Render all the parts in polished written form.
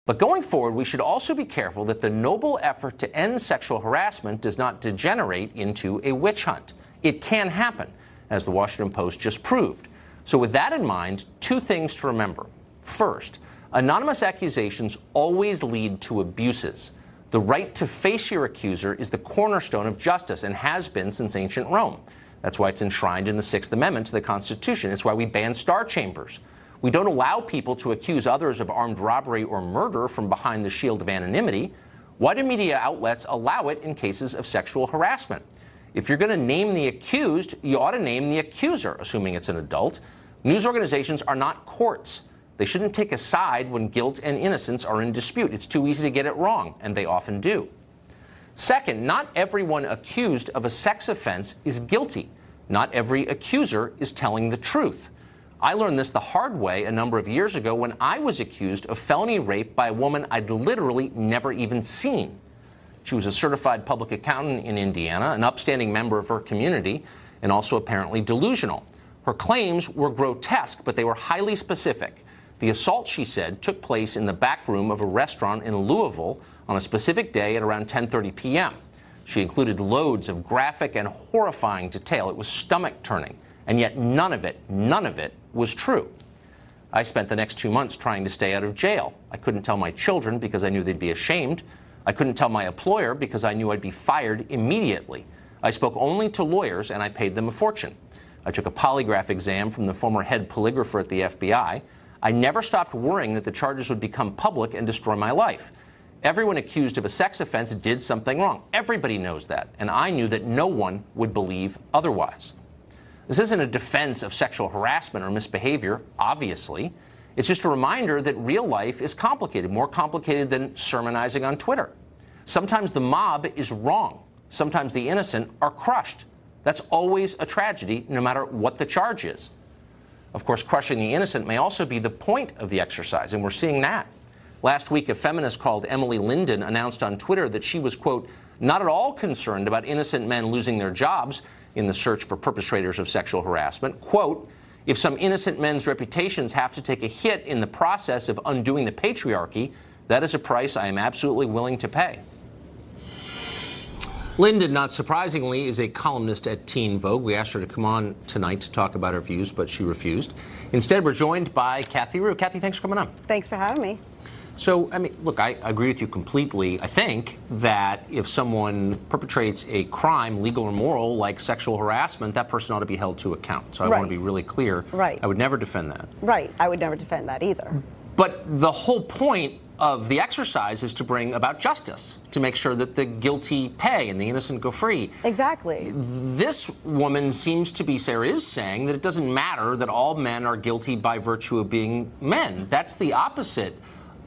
But going forward, we should also be careful that the noble effort to end sexual harassment does not degenerate into a witch hunt. It can happen, as the Washington Post just proved. So with that in mind, two things to remember. First, anonymous accusations always lead to abuses. The right to face your accuser is the cornerstone of justice and has been since ancient Rome. That's why it's enshrined in the Sixth Amendment to the Constitution. It's why we ban star chambers. We don't allow people to accuse others of armed robbery or murder from behind the shield of anonymity. Why do media outlets allow it in cases of sexual harassment? If you're going to name the accused, you ought to name the accuser, assuming it's an adult. News organizations are not courts. They shouldn't take a side when guilt and innocence are in dispute. It's too easy to get it wrong, and they often do. Second, not everyone accused of a sex offense is guilty. Not every accuser is telling the truth. I learned this the hard way a number of years ago when I was accused of felony rape by a woman I'd literally never even seen. She was a certified public accountant in Indiana, an upstanding member of her community, and also apparently delusional. Her claims were grotesque, but they were highly specific. The assault, she said, took place in the back room of a restaurant in Louisville on a specific day at around 10:30 p.m. She included loads of graphic and horrifying detail. It was stomach-turning, and yet none of it was true. I spent the next 2 months trying to stay out of jail. I couldn't tell my children because I knew they'd be ashamed. I couldn't tell my employer because I knew I'd be fired immediately. I spoke only to lawyers, and I paid them a fortune. I took a polygraph exam from the former head polygrapher at the FBI. I never stopped worrying that the charges would become public and destroy my life. Everyone accused of a sex offense did something wrong. Everybody knows that, and I knew that no one would believe otherwise. This isn't a defense of sexual harassment or misbehavior, obviously. It's just a reminder that real life is complicated, more complicated than sermonizing on Twitter. Sometimes the mob is wrong. Sometimes the innocent are crushed. That's always a tragedy, no matter what the charge is. Of course, crushing the innocent may also be the point of the exercise, and we're seeing that. Last week, a feminist called Emily Linden announced on Twitter that she was, quote, not at all concerned about innocent men losing their jobs in the search for perpetrators of sexual harassment. Quote, if some innocent men's reputations have to take a hit in the process of undoing the patriarchy, that is a price I am absolutely willing to pay. Linden, not surprisingly, is a columnist at Teen Vogue. We asked her to come on tonight to talk about her views, but she refused. Instead, we're joined by Cathy Areu. Cathy, thanks for coming on. Thanks for having me. So, I mean, look, I agree with you completely. I think that if someone perpetrates a crime, legal or moral, like sexual harassment, that person ought to be held to account. So I want to be really clear. Right. I would never defend that. Right. I would never defend that either. But the whole point of the exercise is to bring about justice, to make sure that the guilty pay and the innocent go free. Exactly. This woman seems to be, is saying that it doesn't matter that all men are guilty by virtue of being men. That's the opposite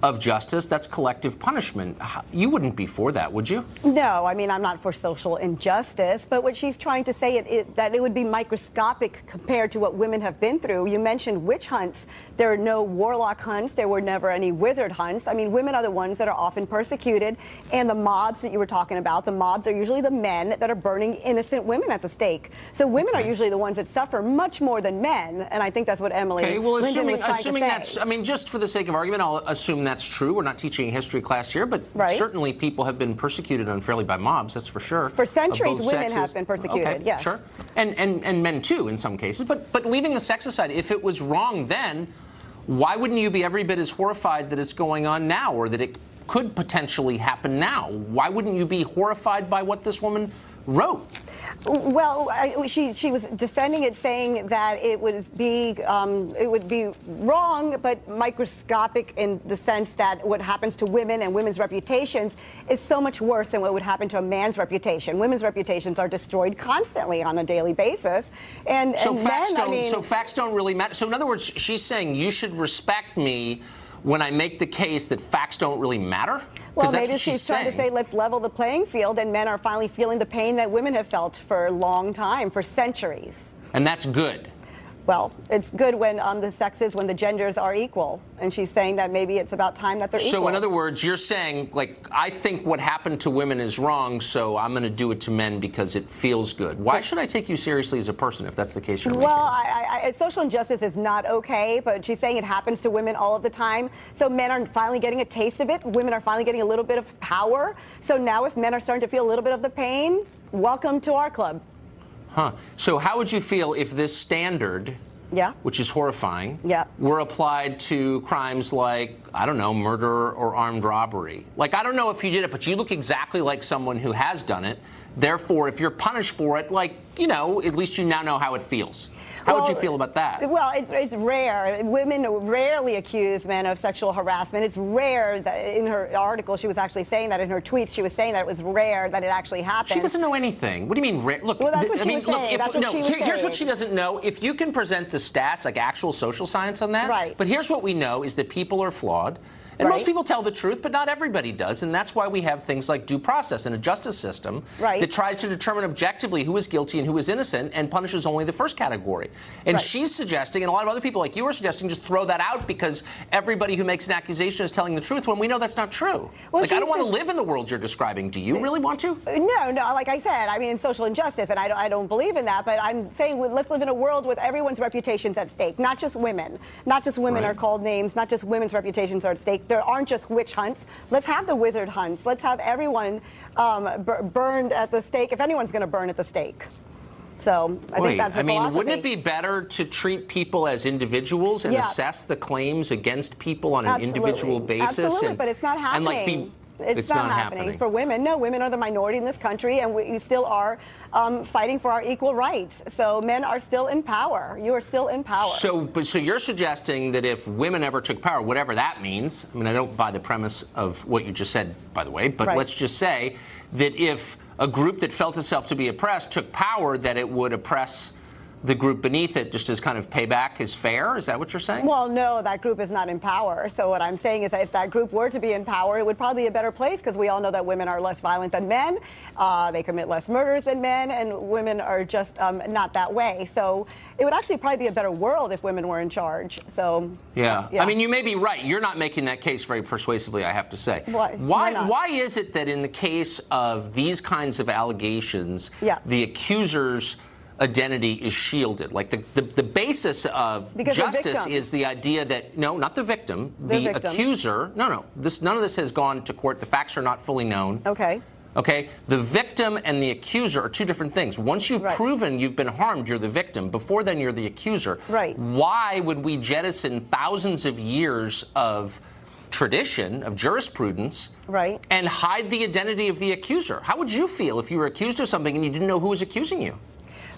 of justice. That's collective punishment. You wouldn't be for that, would you? No, I mean, I'm not for social injustice, but what she's trying to say that it would be microscopic compared to what women have been through. You mentioned witch hunts. There are no warlock hunts. There were never any wizard hunts. I mean, women are the ones that are often persecuted, and the mobs that you were talking about, the mobs are usually the men that are burning innocent women at the stake. So women are usually the ones that suffer much more than men, and I think that's what Emily Linden was trying to say. That's, I mean, just for the sake of argument, I'll assume that's true. We're not teaching a history class here, but certainly people have been persecuted unfairly by mobs, that's for sure. For centuries, women have been persecuted, yes. Sure. And men, too, in some cases. But leaving the sex aside, if it was wrong then, why wouldn't you be every bit as horrified that it's going on now, or that it could potentially happen now? Why wouldn't you be horrified by what this woman wrote? Well, she was defending it, saying that it would be wrong, but microscopic in the sense that what happens to women and women's reputations is so much worse than what would happen to a man's reputation. Women's reputations are destroyed constantly on a daily basis, and facts don't really matter. So in other words, she's saying you should respect me when I make the case that facts don't really matter? Well, maybe she's trying to say let's level the playing field, and men are finally feeling the pain that women have felt for a long time, for centuries. And that's good. Well, it's good when when the genders are equal. And she's saying that maybe it's about time that they're equal. So in other words, you're saying, like, I think what happened to women is wrong, so I'm going to do it to men because it feels good. Why should I take you seriously as a person if that's the case you're making? Well, social injustice is not okay, but she's saying it happens to women all of the time. So men are finally getting a taste of it. Women are finally getting a little bit of power. So now if men are starting to feel a little bit of the pain, welcome to our club. Huh. So how would you feel if this standard, which is horrifying, were applied to crimes like, I don't know, murder or armed robbery? Like, I don't know if you did it, but you look exactly like someone who has done it. Therefore, if you're punished for it, like, you know, at least you now know how it feels. How would you feel about that? Well, it's rare. Women rarely accuse men of sexual harassment. It's rare that in her article she was actually saying that. In her tweets she was saying that it was rare that it actually happened. She doesn't know anything. What do you mean rare? Look, well, that's what she was saying. Here's what she doesn't know. If you can present the stats, like actual social science on that, right. But here's what we know is that people are flawed. And most people tell the truth, but not everybody does. And that's why we have things like due process and a justice system that tries to determine objectively who is guilty and who is innocent and punishes only the first category. And she's suggesting, and a lot of other people like you are suggesting, just throw that out because everybody who makes an accusation is telling the truth when we know that's not true. Well, like, I don't want to live in the world you're describing. Do you really want to? No, like I said, I mean, social injustice, and I don't believe in that, but I'm saying let's live in a world with everyone's reputations at stake, not just women. Not just women are called names, not just women's reputations are at stake. There aren't just witch hunts. Let's have the wizard hunts. Let's have everyone burned at the stake, if anyone's going to burn at the stake. So I think that's the philosophy. Wouldn't it be better to treat people as individuals and assess the claims against people on an individual basis? Absolutely, but it's not happening. It's not happening for women. No, women are the minority in this country, and we still are fighting for our equal rights. So men are still in power. You are still in power. So you're suggesting that if women ever took power, whatever that means, I mean, I don't buy the premise of what you just said, by the way, but let's just say that if a group that felt itself to be oppressed took power, that it would oppress the group beneath it just as kind of payback is fair? Is that what you're saying? Well, no, that group is not in power. So what I'm saying is that if that group were to be in power, it would probably be a better place because we all know that women are less violent than men. They commit less murders than men, and women are just not that way. So it would actually probably be a better world if women were in charge. So yeah. I mean, you may be right. You're not making that case very persuasively, I have to say. Why is it that in the case of these kinds of allegations, the accusers' identity is shielded? Like the basis of justice is the idea that, no, not the victim, the accuser, none of this has gone to court. The facts are not fully known. Okay, the victim and the accuser are two different things. Once you've proven you've been harmed, you're the victim. Before then, you're the accuser. Why would we jettison thousands of years of tradition, of jurisprudence, and hide the identity of the accuser? How would you feel if you were accused of something and you didn't know who was accusing you?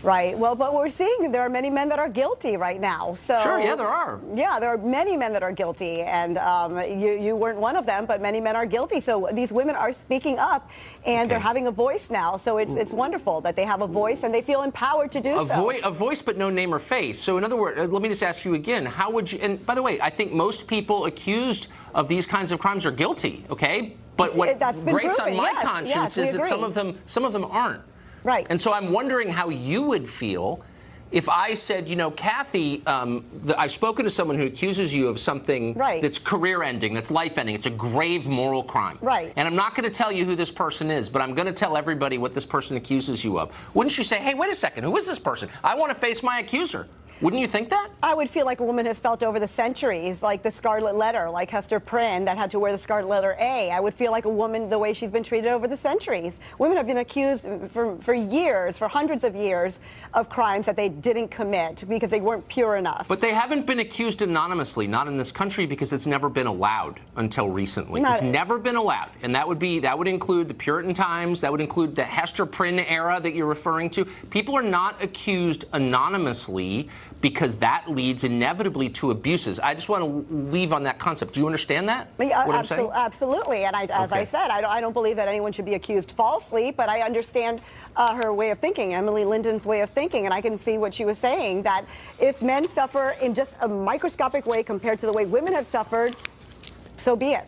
Right. Well, but we're seeing there are many men that are guilty right now. So sure, yeah, there are. Yeah, there are many men that are guilty, and you weren't one of them, but many men are guilty. So these women are speaking up, and they're having a voice now. So it's wonderful that they have a voice and they feel empowered to do so. A voice, but no name or face. So in other words, let me just ask you again: how would you? And by the way, I think most people accused of these kinds of crimes are guilty. Okay, but what grates on my conscience is that some of them aren't. Right. And so I'm wondering how you would feel if I said, you know, Cathy, I've spoken to someone who accuses you of something that's career-ending, that's life-ending. It's a grave moral crime. And I'm not going to tell you who this person is, but I'm going to tell everybody what this person accuses you of. Wouldn't you say, hey, wait a second, who is this person? I want to face my accuser. Wouldn't you think that? I would feel like a woman has felt over the centuries, like the Scarlet Letter, like Hester Prynne that had to wear the Scarlet Letter A. I would feel like a woman the way she's been treated over the centuries. Women have been accused for years, for hundreds of years, of crimes that they didn't commit because they weren't pure enough. But they haven't been accused anonymously, not in this country, because it's never been allowed until recently. It's never been allowed. And that would include the Puritan times, that would include the Hester Prynne era that you're referring to. People are not accused anonymously because that leads inevitably to abuses. I just want to leave on that concept. Do you understand that? Yeah, absolutely. And as I said, I don't believe that anyone should be accused falsely, but I understand her way of thinking, Emily Linden's way of thinking, and I can see what she was saying, that if men suffer in just a microscopic way compared to the way women have suffered, so be it.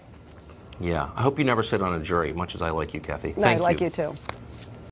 Yeah. I hope you never sit on a jury, much as I like you, Cathy. Thank you. I like you too.